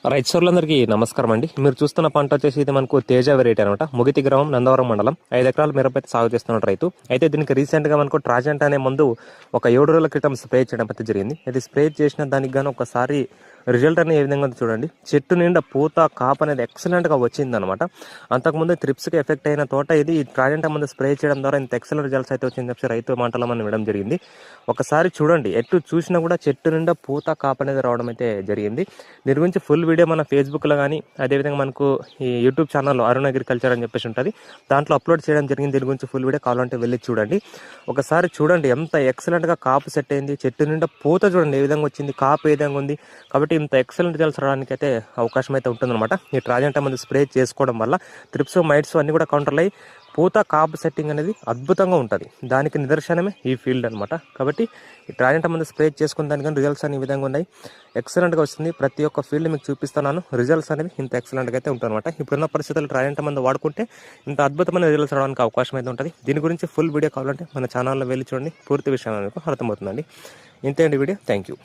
రైతులందరికీ నమస్కారం అండి. మీరు చూస్తున్న పంట వచ్చేసి ఇది మనకు తేజ వెరైటీ అనమాట. ముగితి గ్రామం, నందవరం మండలం. 5 ఎకరాల మిరప సాగు చేస్తున్న రైతు. అయితే దీనికి రీసెంట్ గా మనకు ట్రాజెంట్ అనే ముందు ఒక 7 రోజుల క్రితం స్ప్రే చేయడం అయితే జరిగింది. ఇది స్ప్రే చేసిన దానికి గాను ఒకసారి రిజల్ట్ అనేది ఏ విధంగా చూడండి. చెట్టు నిండా పూత కాపు అనేది ఎక్సలెంట్ గా వచ్చింది అనమాట. అంతకుముందు త్రిప్స్ కి ఎఫెక్ట్ అయిన తోట ఇది ట్రాజెంట్ ముందు స్ప్రే చేయడం ద్వారా ఇంత ఎక్సలెంట్ రిజల్ట్స్ అయితే వచ్చింది చెప్పి రైతు మాటలో మనం వినడం జరిగింది. ఒకసారి చూడండి, ఎటు చూసినా కూడా చెట్టు నిండా పూత కాపు అనేది రావడం అయితే జరిగింది. దీని గురించి ఫుల్ వీడియో మన ఫేస్బుక్లో కానీ అదేవిధంగా మనకు ఈ యూట్యూబ్ ఛానల్లో అరుణ్ అగ్రికల్చర్ అని చెప్పేసి ఉంటుంది, దాంట్లో అప్లోడ్ చేయడం జరిగింది. దీని గురించి ఫుల్ వీడియో కావాలంటే వెళ్ళి చూడండి. ఒకసారి చూడండి ఎంత ఎక్సలెంట్గా కాపు సెట్ అయింది. చెట్టు నిండా పూత చూడండి ఏ విధంగా వచ్చింది, కాపు ఏ విధంగా ఉంది. కాబట్టి ఇంత ఎక్సలెంట్ రిజల్ట్స్ రావడానికి అయితే అవకాశం అయితే ఉంటుందన్నమాట. ఈ ట్రాజెంట్ ముందు స్ప్రే చేసుకోవడం వల్ల త్రిప్స్ మైట్స్ అన్ని కూడా కౌంటర్ అయ్యి పూత కాపు సెట్టింగ్ అనేది అద్భుతంగా ఉంటుంది. దానికి నిదర్శనమే ఈ ఫీల్డ్ అనమాట. కాబట్టి ఈ ట్రాజెంట్ ముందు స్ప్రే చేసుకున్న దానికని రిజల్ట్స్ అనే విధంగా ఉన్నాయి. ఎక్సలెంట్గా వస్తుంది. ప్రతి ఒక్క ఫీల్డ్ మీకు చూపిస్తున్నాను. రిజల్ట్స్ అనేది ఇంత ఎక్సలెంట్గా అయితే ఉంటుందన్నమాట. ఇప్పుడున్న పరిస్థితులు ట్రాజెంట్ మందు వాడుకుంటే ఇంత అద్భుతమైన రిజల్ట్స్ రావడానికి అవకాశం అయితే ఉంటుంది. దీని గురించి ఫుల్ వీడియో కావాలంటే మన ఛానల్లో వెళ్ళి చూడండి. పూర్తి విషయం మీకు అర్థమవుతుందండి. ఇంతే అండి వీడియో. Thank you.